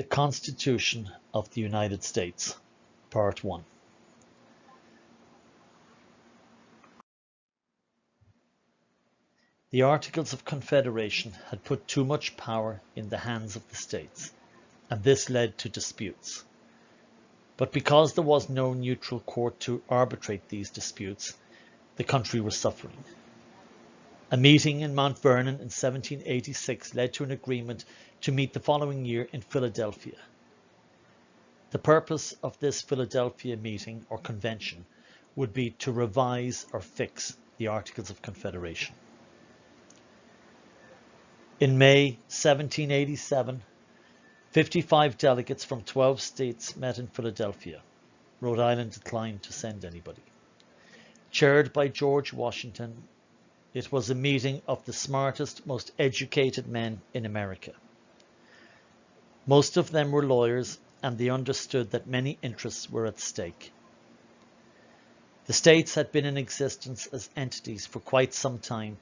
The Constitution of the United States, Part 1. The Articles of Confederation had put too much power in the hands of the states, and this led to disputes. But because there was no neutral court to arbitrate these disputes, the country was suffering. A meeting in Mount Vernon in 1786 led to an agreement to meet the following year in Philadelphia. The purpose of this Philadelphia meeting or convention would be to revise or fix the Articles of Confederation. In May 1787, 55 delegates from 12 states met in Philadelphia. Rhode Island declined to send anybody. Chaired by George Washington, it was a meeting of the smartest, most educated men in America. Most of them were lawyers, and they understood that many interests were at stake. The states had been in existence as entities for quite some time,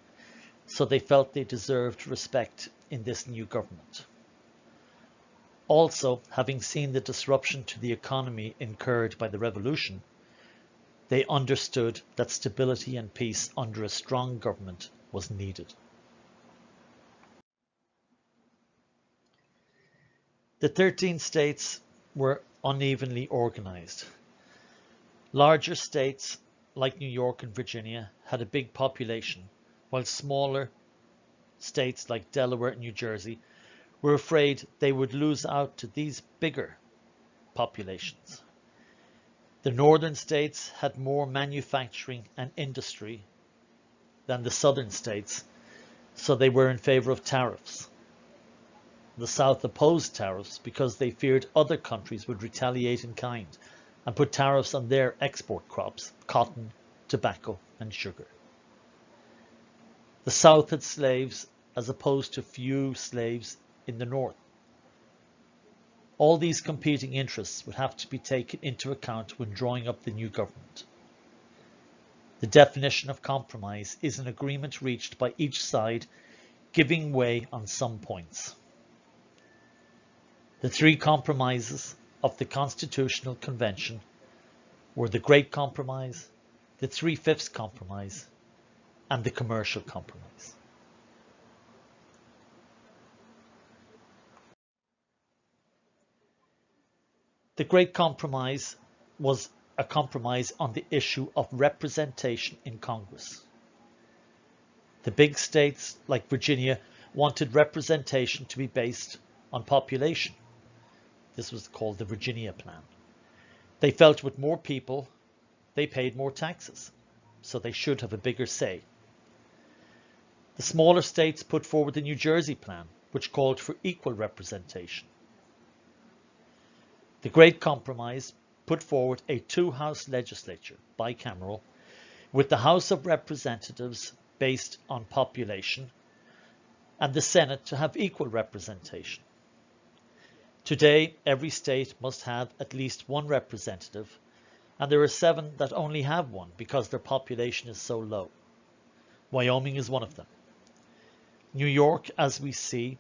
so they felt they deserved respect in this new government. Also, having seen the disruption to the economy incurred by the Revolution, they understood that stability and peace under a strong government was needed. The 13 states were unevenly organized. Larger states like New York and Virginia had a big population, while smaller states like Delaware and New Jersey were afraid they would lose out to these bigger populations. The northern states had more manufacturing and industry than the southern states, so they were in favor of tariffs. The South opposed tariffs because they feared other countries would retaliate in kind and put tariffs on their export crops, cotton, tobacco, and sugar. The South had slaves as opposed to few slaves in the North. All these competing interests would have to be taken into account when drawing up the new government. The definition of compromise is an agreement reached by each side giving way on some points. The three compromises of the Constitutional Convention were the Great Compromise, the Three-Fifths Compromise, and the Commercial Compromise. The Great Compromise was a compromise on the issue of representation in Congress. The big states like Virginia wanted representation to be based on population. This was called the Virginia Plan. They felt with more people, they paid more taxes, so they should have a bigger say. The smaller states put forward the New Jersey Plan, which called for equal representation. The Great Compromise put forward a two-house legislature, bicameral, with the House of Representatives based on population and the Senate to have equal representation. Today, every state must have at least one representative, and there are 7 that only have one because their population is so low. Wyoming is one of them. New York, as we see,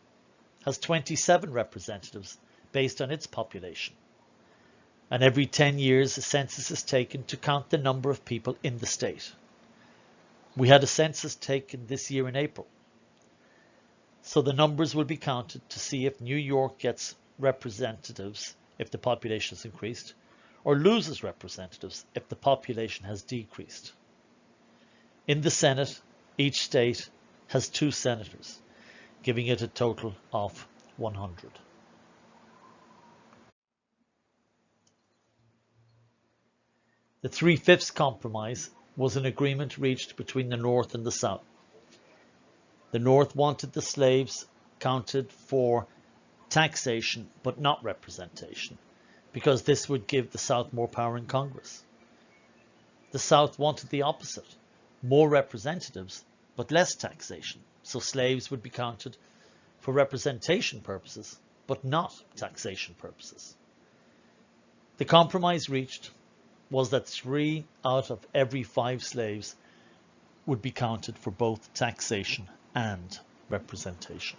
has 27 representatives based on its population. And every 10 years a census is taken to count the number of people in the state. We had a census taken this year in April. So the numbers will be counted to see if New York gets representatives if the population has increased, or loses representatives if the population has decreased. In the Senate, each state has 2 senators, giving it a total of 100. The Three-Fifths Compromise was an agreement reached between the North and the South. The North wanted the slaves counted for taxation but not representation, because this would give the South more power in Congress. The South wanted the opposite, more representatives but less taxation, so slaves would be counted for representation purposes but not taxation purposes. The compromise reached was that 3 out of every 5 slaves would be counted for both taxation and representation.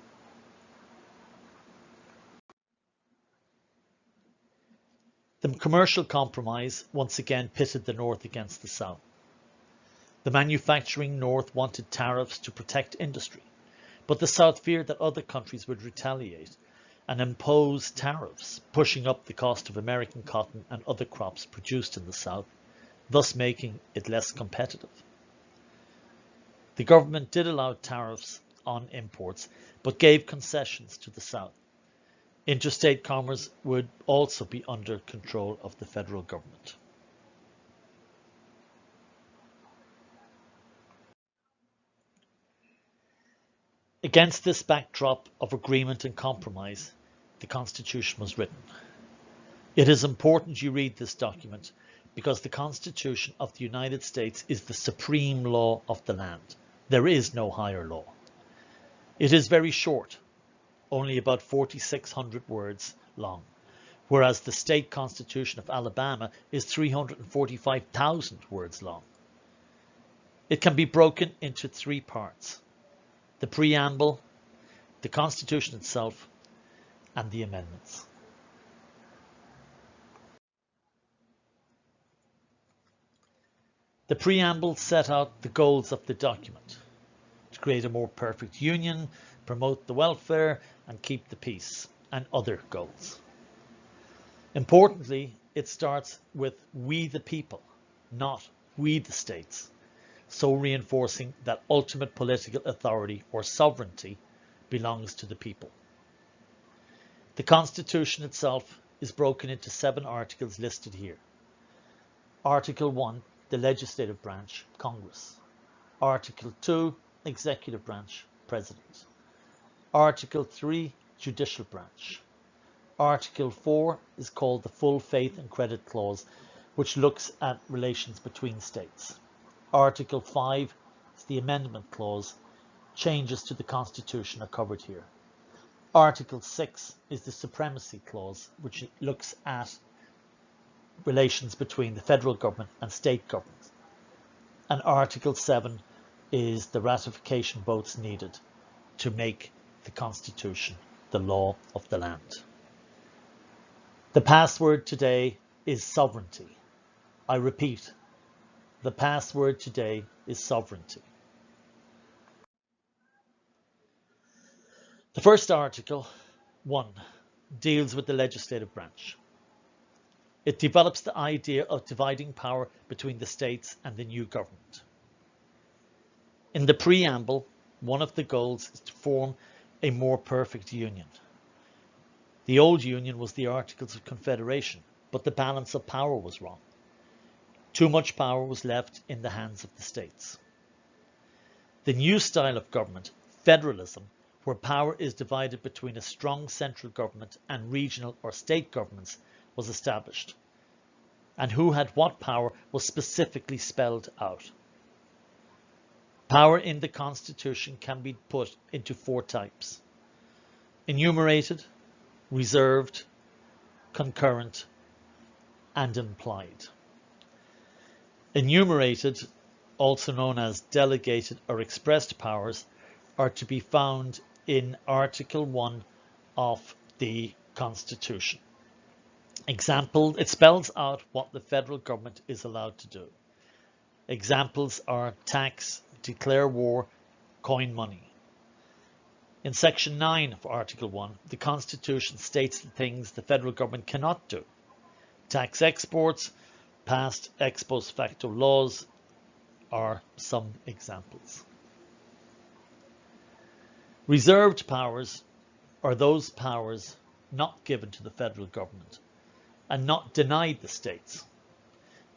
The commercial compromise once again pitted the North against the South. The manufacturing North wanted tariffs to protect industry, but the South feared that other countries would retaliate and impose tariffs, pushing up the cost of American cotton and other crops produced in the South, thus making it less competitive. The government did allow tariffs on imports, but gave concessions to the South. Interstate commerce would also be under control of the federal government. Against this backdrop of agreement and compromise, the Constitution was written. It is important you read this document because the Constitution of the United States is the supreme law of the land. There is no higher law. It is very short, only about 4,600 words long, whereas the state constitution of Alabama is 345,000 words long. It can be broken into three parts: the preamble, the Constitution itself, and the amendments. The preamble set out the goals of the document: to create a more perfect union, promote the welfare, and keep the peace, and other goals. Importantly, it starts with "we the people," not "we the states," so reinforcing that ultimate political authority or sovereignty belongs to the people. The Constitution itself is broken into 7 articles listed here. Article 1, the legislative branch, Congress. Article 2, executive branch, President. Article 3, judicial branch. Article 4 is called the Full Faith and Credit Clause, which looks at relations between states. Article 5 is the Amendment Clause. Changes to the Constitution are covered here. Article 6 is the Supremacy Clause, which looks at relations between the federal government and state governments. And Article 7 is the ratification votes needed to make the Constitution the law of the land. The password today is sovereignty. I repeat, the password today is sovereignty. The first article, 1, deals with the legislative branch. It develops the idea of dividing power between the states and the new government. In the preamble, one of the goals is to form a more perfect union. The old union was the Articles of Confederation, but the balance of power was wrong. Too much power was left in the hands of the states. The new style of government, federalism, where power is divided between a strong central government and regional or state governments, was established, and who had what power was specifically spelled out. Power in the Constitution can be put into 4 types: enumerated, reserved, concurrent, and implied. Enumerated, also known as delegated or expressed powers, are to be found in Article 1 of the Constitution. Example, it spells out what the federal government is allowed to do. Examples are tax, declare war, coin money. In Section 9 of Article 1, the Constitution states the things the federal government cannot do. Tax exports, past ex post facto laws are some examples. Reserved powers are those powers not given to the federal government and not denied the states.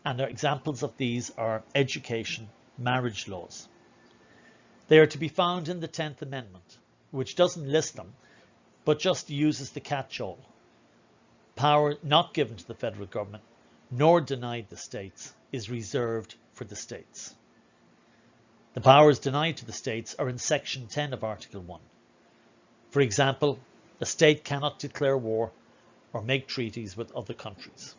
And examples of these are education, marriage laws. They are to be found in the 10th Amendment, which doesn't list them, but just uses the catch-all. Power not given to the federal government, nor denied the states, is reserved for the states. The powers denied to the states are in Section 10 of Article 1. For example, a state cannot declare war or make treaties with other countries.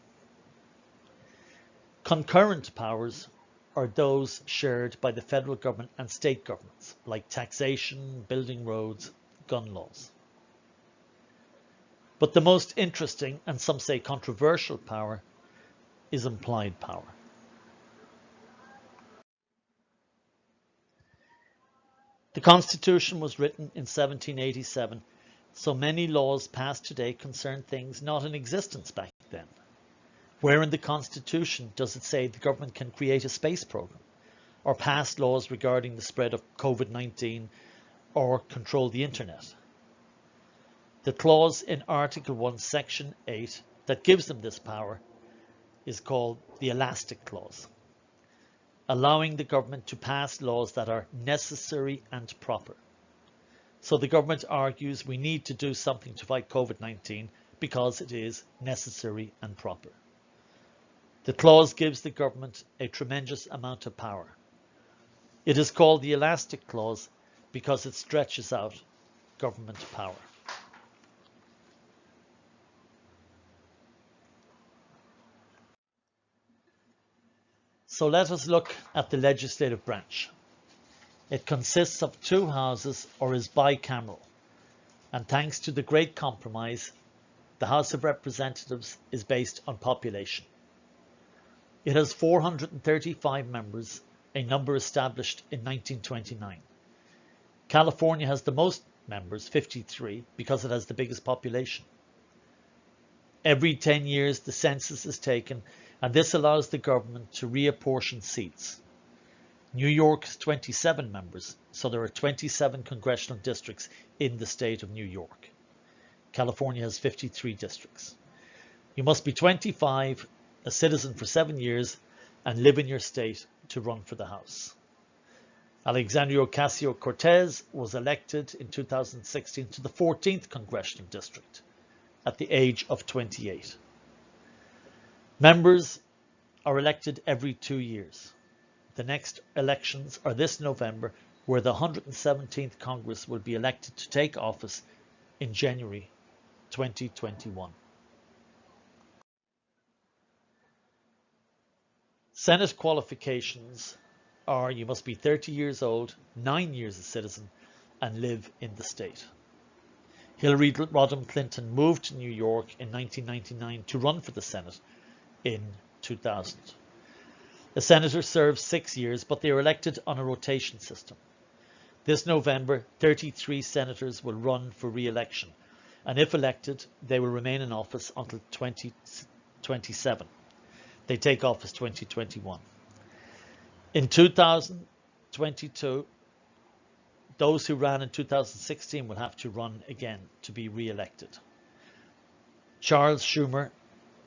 Concurrent powers are those shared by the federal government and state governments, like taxation, building roads, gun laws. But the most interesting, and some say controversial power, is implied power. The Constitution was written in 1787, so many laws passed today concern things not in existence back then. Where in the Constitution does it say the government can create a space program, or pass laws regarding the spread of COVID-19, or control the internet? The clause in Article 1, Section 8 that gives them this power is called the Elastic Clause, allowing the government to pass laws that are necessary and proper. So the government argues we need to do something to fight COVID-19 because it is necessary and proper. The clause gives the government a tremendous amount of power. It is called the Elastic Clause because it stretches out government power. So let us look at the legislative branch. It consists of two houses or is bicameral, and thanks to the Great Compromise, the House of Representatives is based on population. It has 435 members, a number established in 1929. California has the most members, 53, because it has the biggest population. Every 10 years the census is taken, and this allows the government to reapportion seats. New York has 27 members, so there are 27 congressional districts in the state of New York. California has 53 districts. You must be 25, a citizen for 7 years, and live in your state to run for the House. Alexandria Ocasio-Cortez was elected in 2016 to the 14th congressional district at the age of 28. Members are elected every 2 years. The next elections are this November, where the 117th Congress will be elected to take office in January 2021. Senate qualifications are you must be 30 years old, 9 years a citizen, and live in the state. Hillary Rodham Clinton moved to New York in 1999 to run for the Senate in 2000. A senator serves 6 years, but they are elected on a rotation system. This November, 33 senators will run for re-election, and if elected, they will remain in office until 2027. They take office 2021. In 2022, those who ran in 2016 will have to run again to be re-elected. Charles Schumer,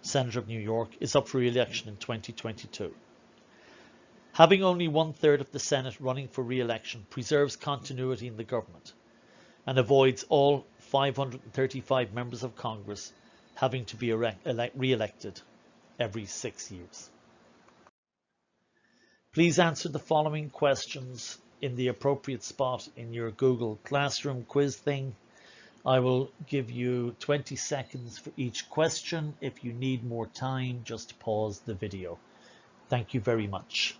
Senator of New York, is up for re-election in 2022. Having only 1/3 of the Senate running for re-election preserves continuity in the government and avoids all 535 members of Congress having to be re-elected every 6 years. Please answer the following questions in the appropriate spot in your Google Classroom quiz thing. I will give you 20 seconds for each question. If you need more time, just pause the video. Thank you very much.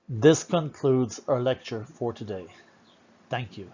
This concludes our lecture for today. Thank you.